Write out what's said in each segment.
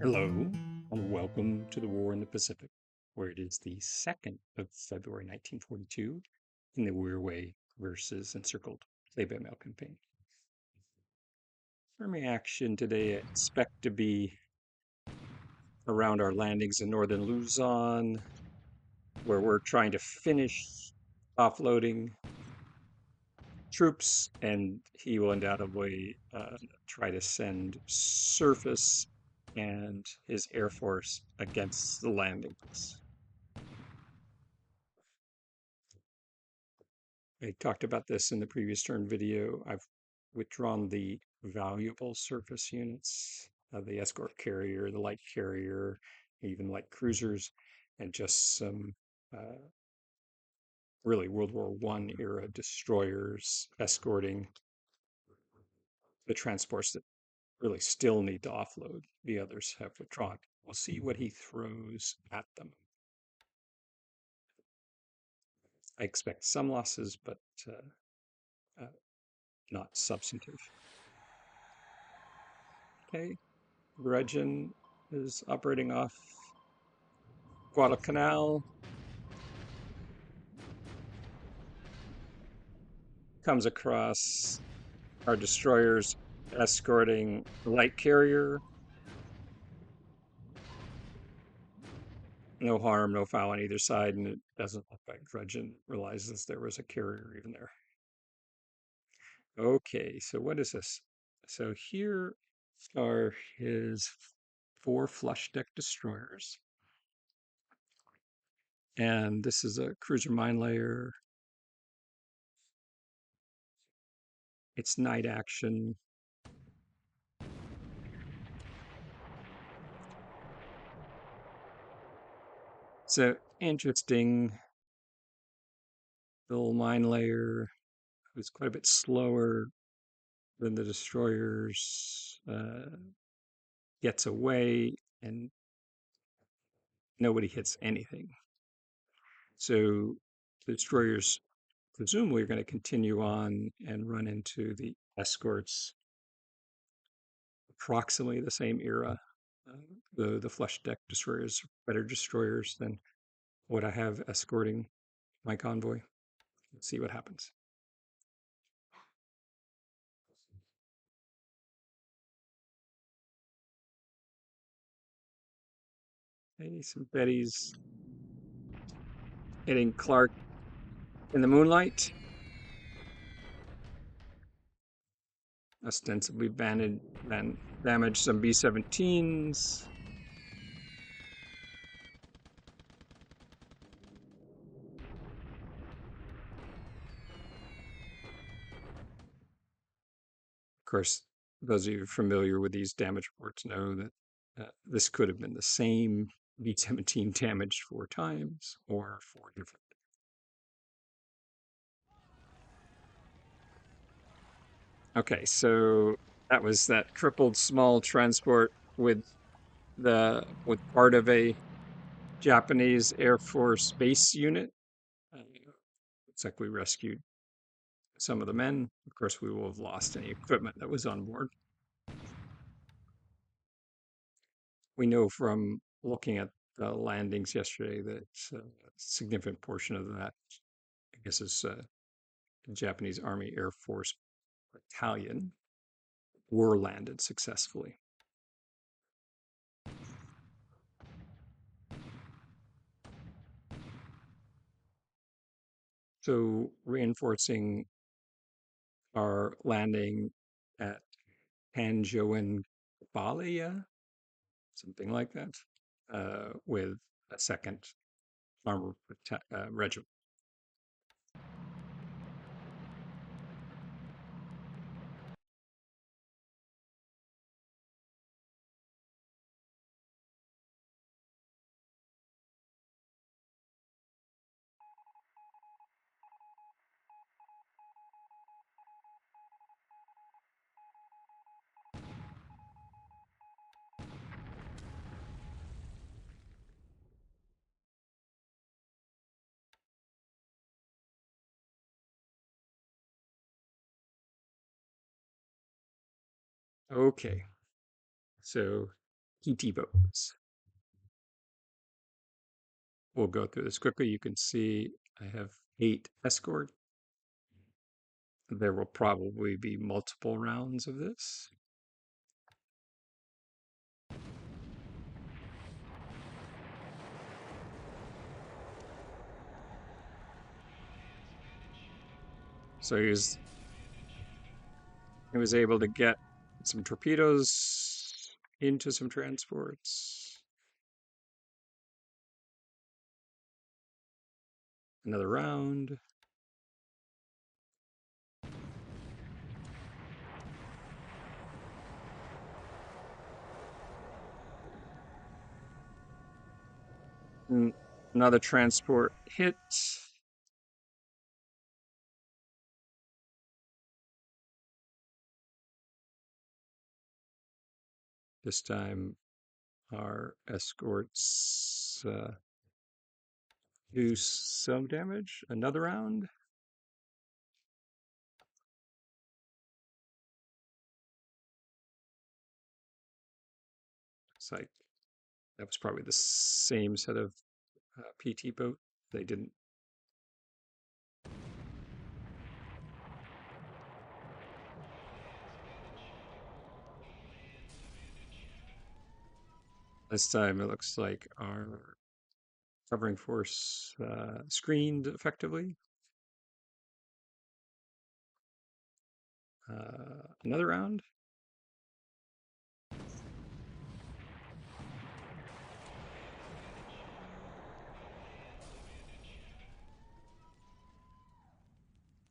Hello, and welcome to the War in the Pacific, where it is the 2nd of February 1942 in the Wirraway versus Encircled play-by-mail campaign. Army action today I expect to be around our landings in northern Luzon, where we're trying to finish offloading troops, and he will undoubtedly try to send surface and his air force against the landings. I talked about this in the previous turn video. I've withdrawn the valuable surface units, the escort carrier, the light carrier, even light cruisers, and just some really World War I era destroyers escorting the transports that really still need to offload. The others have withdrawn. We'll see what he throws at them. I expect some losses, but uh, not substantive. Okay, Regin is operating off Guadalcanal, comes across our destroyers escorting the light carrier. No harm, no foul on either side, and it doesn't look like Regin realizes there was a carrier even there. Okay, so what is this? So here are his 4 flush deck destroyers. And this is a cruiser mine layer. It's night action. So interesting little mine layer. It's quite a bit slower than the destroyers. Gets away and nobody hits anything. So the destroyers presumably are going to continue on and run into the escorts approximately the same era. The flush deck destroyers are better destroyers than what I have escorting my convoy. Let's see what happens. Hey, some Betty's hitting Clark in the moonlight. Ostensibly damaged some B-17s. Of course, those of you familiar with these damage reports know that this could have been the same B-17 damaged 4 times or 4 different. Okay, so that was that crippled small transport with part of a Japanese Air Force base unit. Looks like we rescued some of the men. Of course, we will have lost any equipment that was on board. We know from looking at the landings yesterday that a significant portion of that, I guess, is the Japanese Army Air Force battalion were landed successfully. So reinforcing our landing at Panjoen Balia, something like that, with a second armor regiment. Okay, so PT boats. We'll go through this quickly. You can see I have 8 escort. There will probably be multiple rounds of this. So he was able to get some torpedoes into some transports. Another round. Another transport hit. This time our escorts do some damage. Another round. It's like that was probably the same set of PT boat. They didn't. This time it looks like our covering force screened effectively. Another round.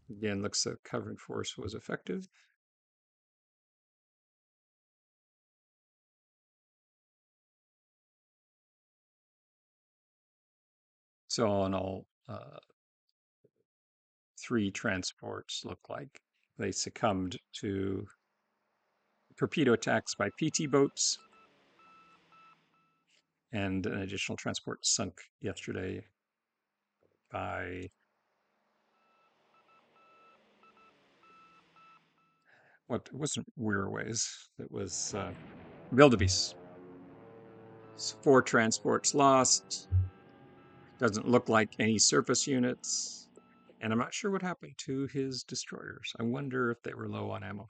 Again, looks like covering force was effective. So all in all, 3 transports look like they succumbed to torpedo attacks by PT boats, and an additional transport sunk yesterday by what wasn't Wirraways, it was wildebeests. 4 transports lost. Doesn't look like any surface units. And I'm not sure what happened to his destroyers. I wonder if they were low on ammo.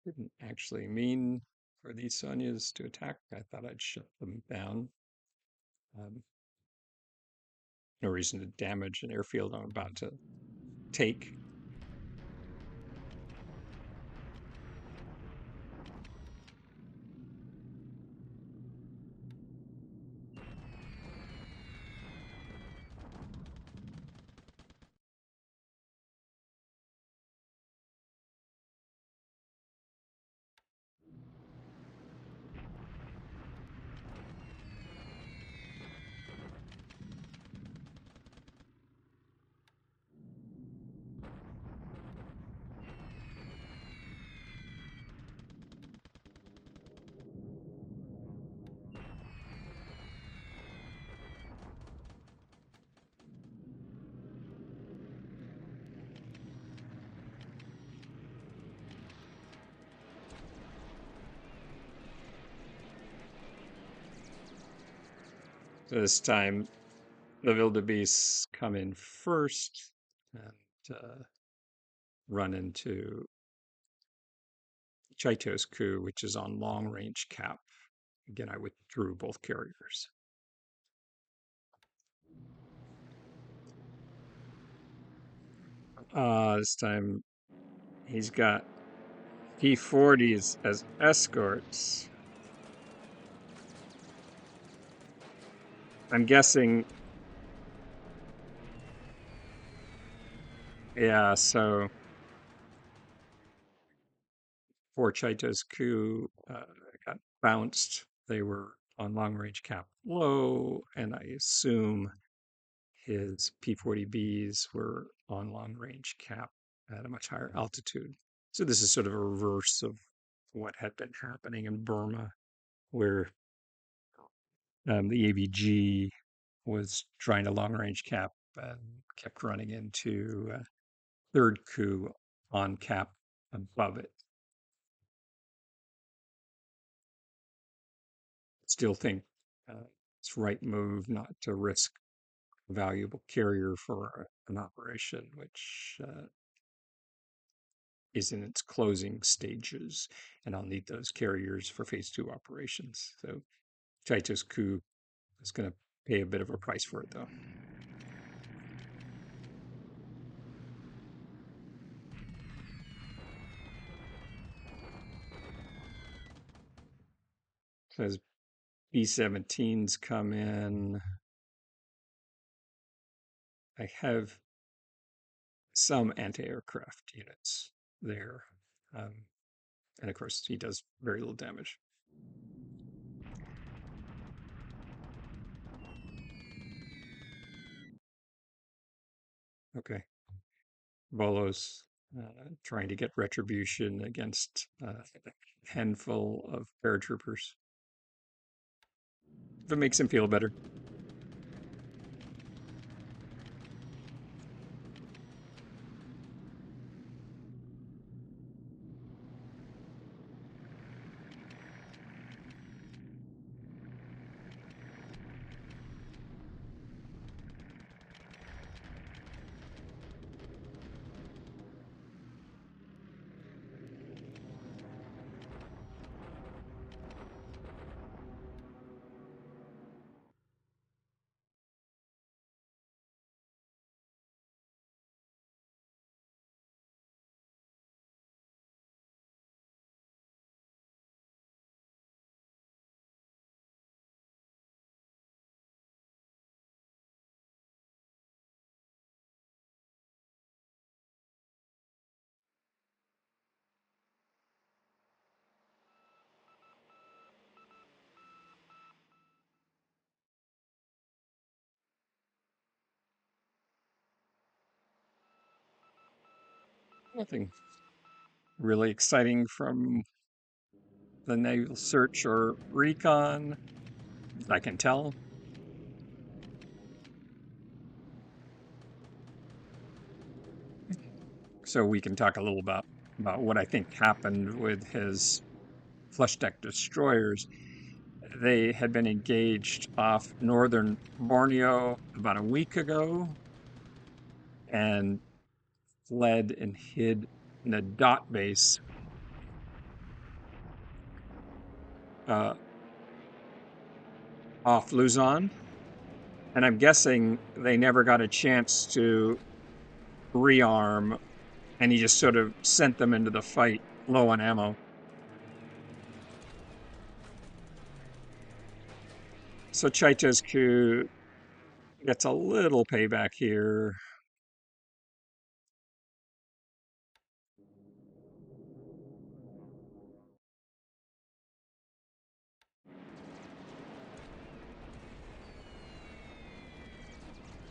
Didn't actually mean for these Sonyas to attack. I thought I'd shut them down. Um, no reason to damage an airfield I'm about to take. So this time the wildebeests come in first and run into Chaito's coup, which is on long range cap. Again, I withdrew both carriers. This time he's got P-40s as escorts. I'm guessing, yeah, so for Chaito's coup got bounced. They were on long range cap low, and I assume his P-40Bs were on long range cap at a much higher altitude. So this is sort of a reverse of what had been happening in Burma, where the ABG was trying to long range cap and kept running into third coup on cap above it. Still think it's right move not to risk a valuable carrier for an operation which is in its closing stages, and I'll need those carriers for phase 2 operations. So Chaito's coup is going to pay a bit of a price for it, though. So as B-17s come in, I have some anti-aircraft units there. And of course, he does very little damage. Okay. Bolos trying to get retribution against a handful of paratroopers. If it makes him feel better. Nothing really exciting from the naval search or recon, as I can tell. So we can talk a little about what I think happened with his flush deck destroyers. They had been engaged off northern Borneo about a week ago and fled and hid in a dot base off Luzon. And I'm guessing they never got a chance to rearm, and he just sort of sent them into the fight low on ammo. So Chaitescu gets a little payback here.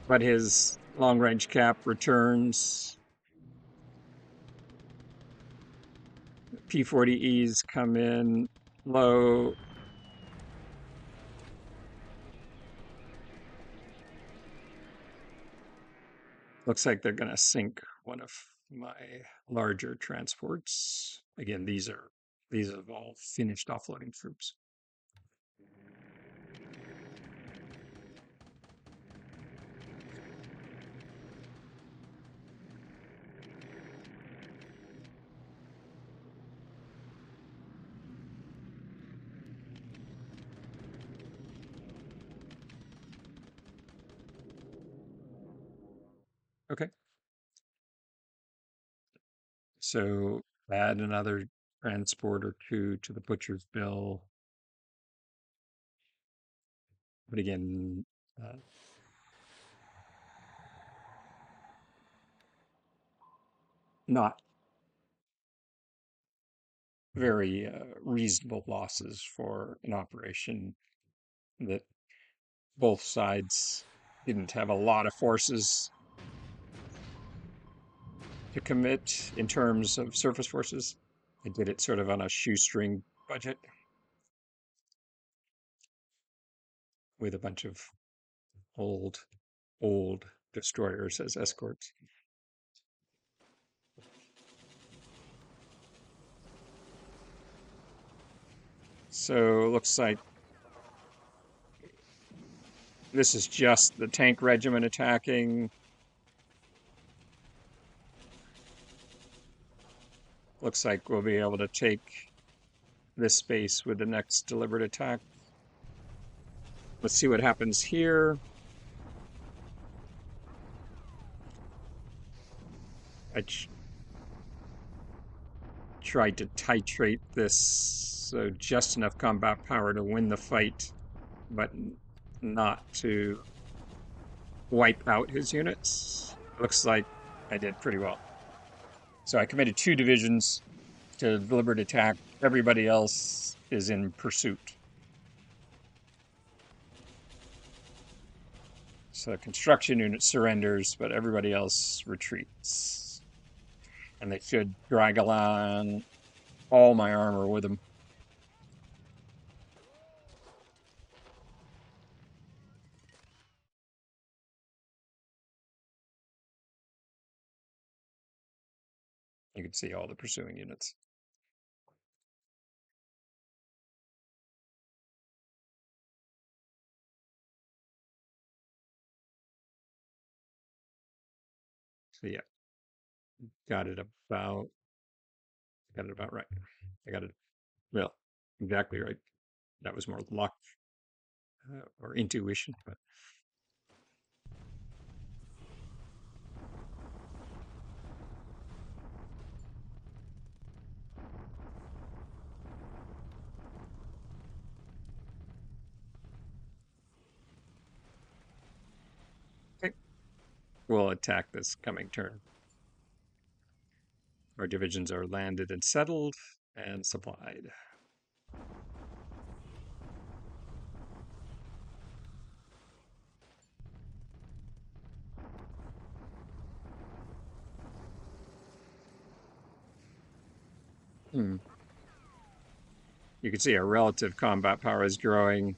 But his long range cap returns. P-40Es come in low. Looks like they're going to sink one of my larger transports. Again, these have all finished offloading troops. Okay. So add another transport or two to the butcher's bill. But again, uh, not very reasonable losses for an operation that both sides didn't have a lot of forces to commit in terms of surface forces. I did it sort of on a shoestring budget with a bunch of old, old destroyers as escorts. So it looks like this is just the tank regiment attacking. Looks like we'll be able to take this space with the next deliberate attack. Let's see what happens here. I tried to titrate this so just enough combat power to win the fight, but not to wipe out his units. Looks like I did pretty well. So I committed 2 divisions to deliberate attack. Everybody else is in pursuit. So construction unit surrenders, but everybody else retreats. And they should drag along all my armor with them. You can see all the pursuing units. So yeah, got it about got it about right. I got it well, exactly right. That was more luck or intuition, but okay. We'll attack this coming turn. Our divisions are landed and settled and supplied. Hmm. You can see our relative combat power is growing.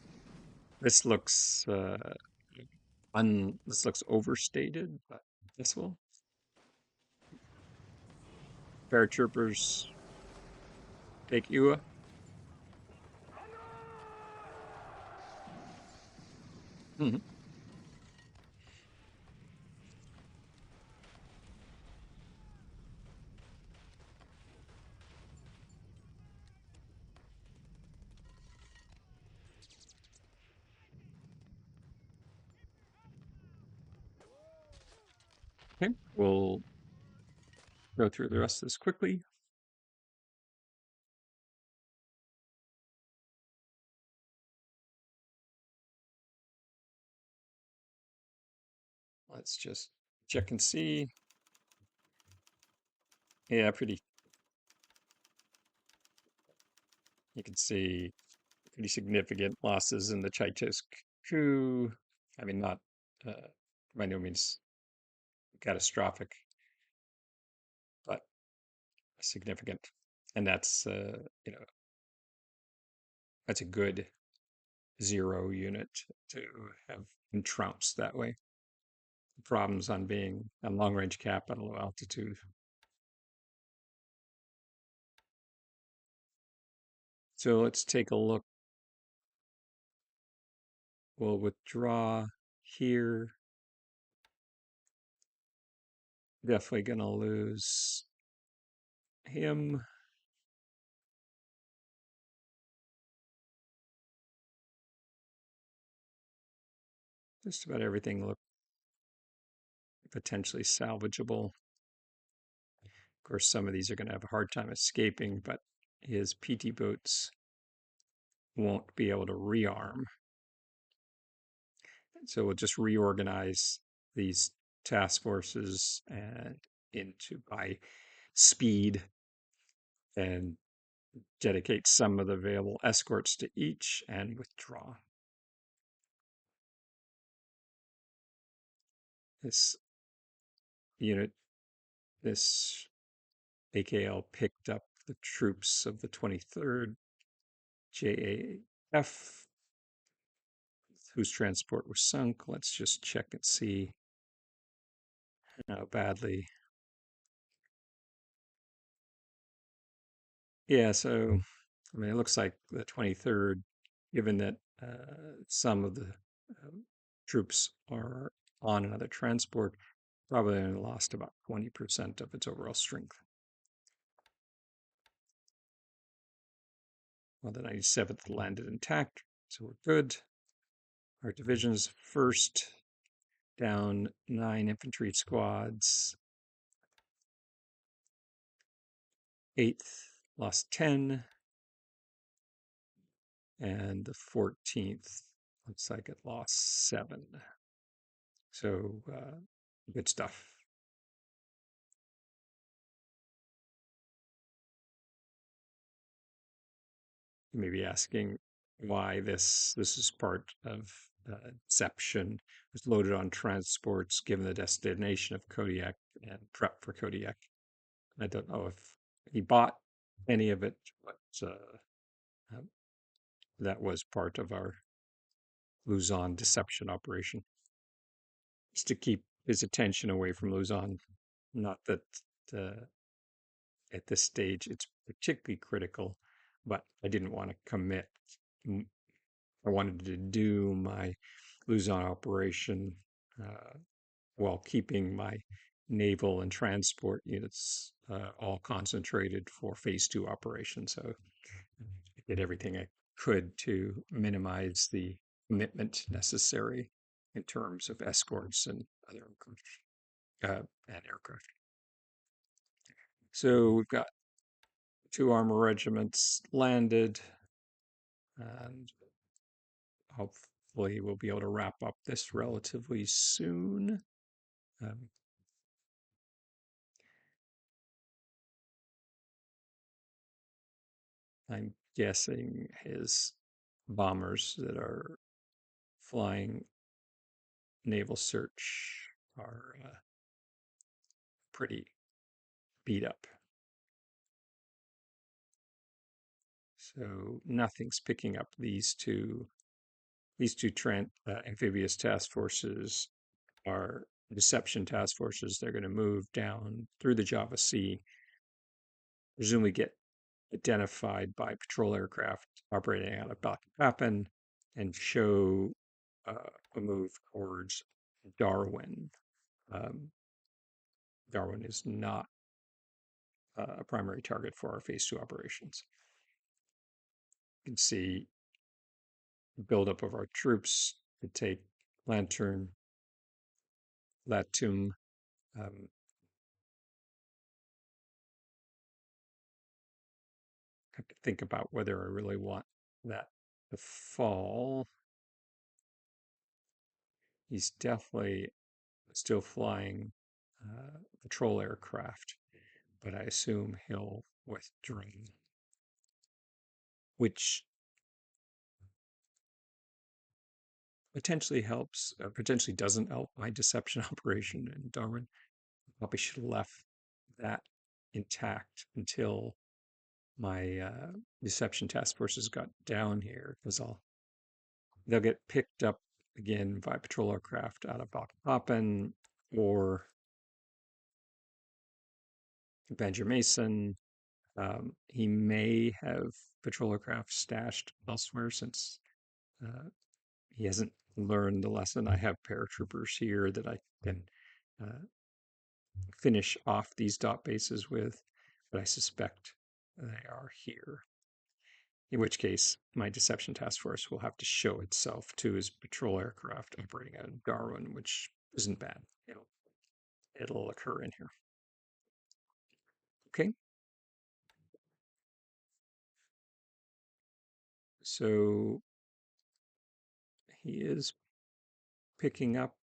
This looks this looks overstated, but this will. Paratroopers take Ewa. Mhm. Okay, we'll go through the rest of this quickly. Let's just check and see. Yeah, pretty. You can see pretty significant losses in the Chaitos coup. I mean, not by no means catastrophic, but significant. And that's that's a good 0 unit to have trounced that way. Problems on being a long range cap at a low altitude. So let's take a look. We'll withdraw here. Definitely gonna lose him. Just about everything potentially salvageable. Of course, some of these are going to have a hard time escaping, but his PT boats won't be able to rearm. So we'll just reorganize these task forces and into by speed and dedicate some of the available escorts to each and withdraw. This unit, this AKL picked up the troops of the 23rd JAF, whose transport was sunk. Let's just check and see how badly. Yeah, so I mean, it looks like the 23rd, given that some of the troops are on another transport, probably only lost about 20% of its overall strength. Well, the 97th landed intact, so we're good. Our division's first, down 9 infantry squads. 8th lost 10. And the 14th looks like it lost 7. So good stuff. You may be asking why this is part of deception. It was loaded on transports given the destination of Kodiak and prep for Kodiak. I don't know if he bought any of it, but that was part of our Luzon deception operation. Just to keep his attention away from Luzon. Not that at this stage it's particularly critical, but I didn't want to commit. I wanted to do my Luzon operation while keeping my naval and transport units all concentrated for phase 2 operation. So I did everything I could to minimize the commitment necessary in terms of escorts and other and aircraft. So we've got 2 armor regiments landed, and hopefully we'll be able to wrap up this relatively soon. I'm guessing his bombers that are flying naval search are pretty beat up. So nothing's picking up these two amphibious task forces are deception task forces. They're going to move down through the Java Sea, presumably get identified by patrol aircraft operating out of Balikpapan, and show a move towards Darwin. Darwin is not a primary target for our phase 2 operations. You can see buildup of our troops to take Lantern, Latum. Have to think about whether I really want that to fall. He's definitely still flying patrol aircraft, but I assume he'll withdraw, which potentially helps, potentially doesn't help my deception operation in Darwin. Probably should have left that intact until my deception task forces got down here, because they'll get picked up again by patrol aircraft out of Balikpapan or Banjarmasin. He may have patrol aircraft stashed elsewhere since he hasn't learned the lesson. I have paratroopers here that I can finish off these dot bases with, but I suspect they are here. In which case, my deception task force will have to show itself to his patrol aircraft operating out of Darwin, which isn't bad. it'll occur in here. Okay, so he is picking up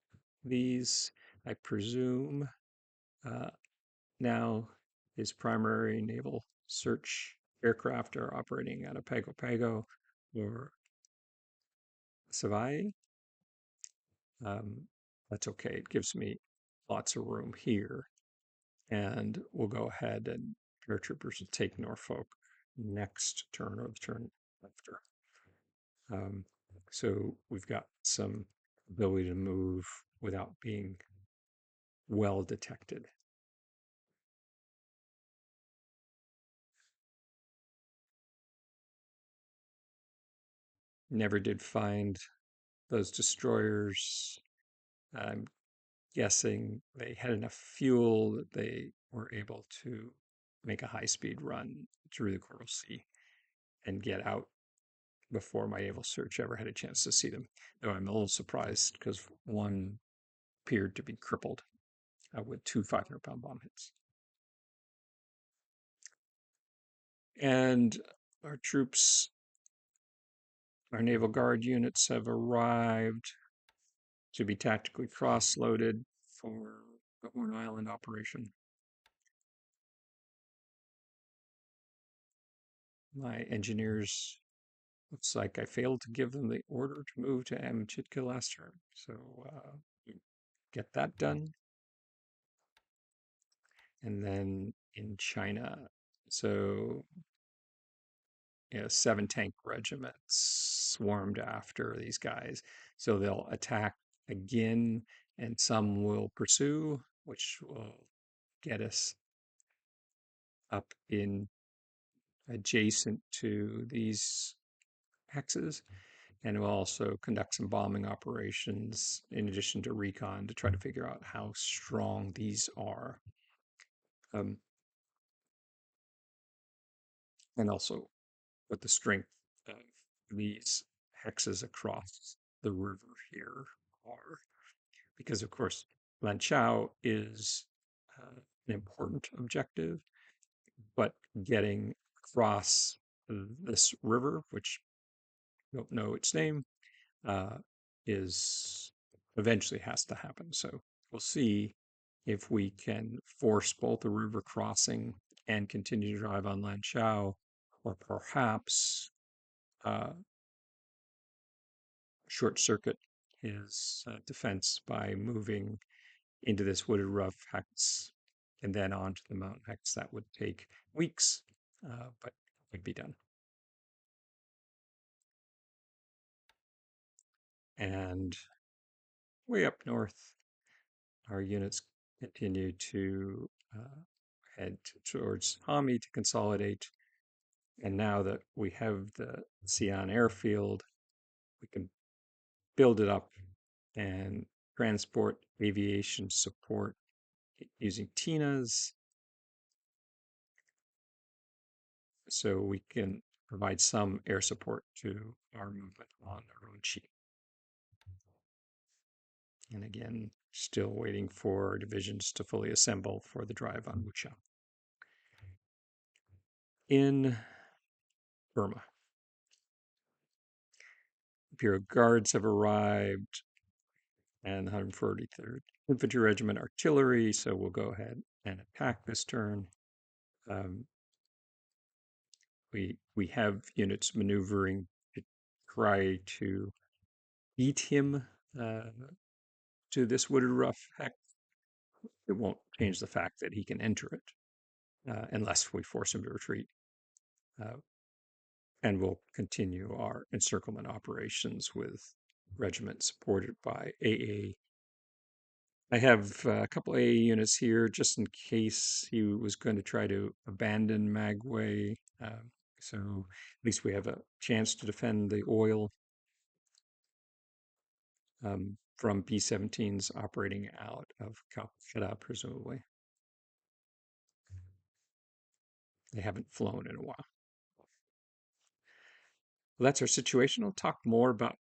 these, I presume. Uh, Now his primary naval search aircraft are operating out of Pago Pago or Savai'i. Um, that's okay. It gives me lots of room here. And we'll go ahead and paratroopers will take Norfolk next turn or the turn after. Um, so we've got some ability to move without being well detected. Never did find those destroyers. I'm guessing they had enough fuel that they were able to make a high speed run through the Coral Sea and get out before my naval search ever had a chance to see them. Though I'm a little surprised because one appeared to be crippled with two 500-pound bomb hits. And our troops, our Naval Guard units have arrived to be tactically cross-loaded for the Horn Island operation. My engineers, looks like I failed to give them the order to move to Amchitka last turn. So get that done. And then in China, so 7 tank regiments swarmed after these guys. So they'll attack again, and some will pursue, which will get us up in adjacent to these hexes. And we'll also conduct some bombing operations in addition to recon to try to figure out how strong these are. Um, and also what the strength of these hexes across the river here are. Because, of course, Lanchao is an important objective, but getting across this river, which I don't know its name, uh, is eventually has to happen. So we'll see if we can force both a river crossing and continue to drive on Lanchao, or perhaps uh, short circuit his defense by moving into this wooded rough hex and then onto the mountain hex. That would take weeks, but would be done. And way up north, our units continue to head towards Hami to consolidate. And now that we have the Xi'an airfield, we can build it up and transport aviation support using TINAs, so we can provide some air support to our movement on Urumqi. And again, still waiting for divisions to fully assemble for the drive on Wuchang. In Burma, Imperial Guards have arrived and the 143rd Infantry Regiment Artillery, so we'll go ahead and attack this turn. Um, we have units maneuvering to try to beat him to this wooded rough hex. It won't change the fact that he can enter it unless we force him to retreat. Uh, and we'll continue our encirclement operations with regiments supported by AA. I have a couple AA units here just in case he was going to try to abandon Magway. So at least we have a chance to defend the oil from B-17s operating out of Calcutta, presumably. They haven't flown in a while. Well, that's our situation. I'll talk more about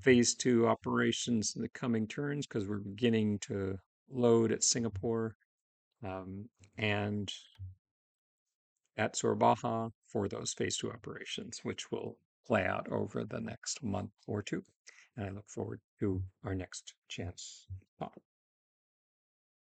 phase two operations in the coming turns because we're beginning to load at Singapore, um, and at Sorbaja for those phase two operations, which will play out over the next month or two. And I look forward to our next chance talk.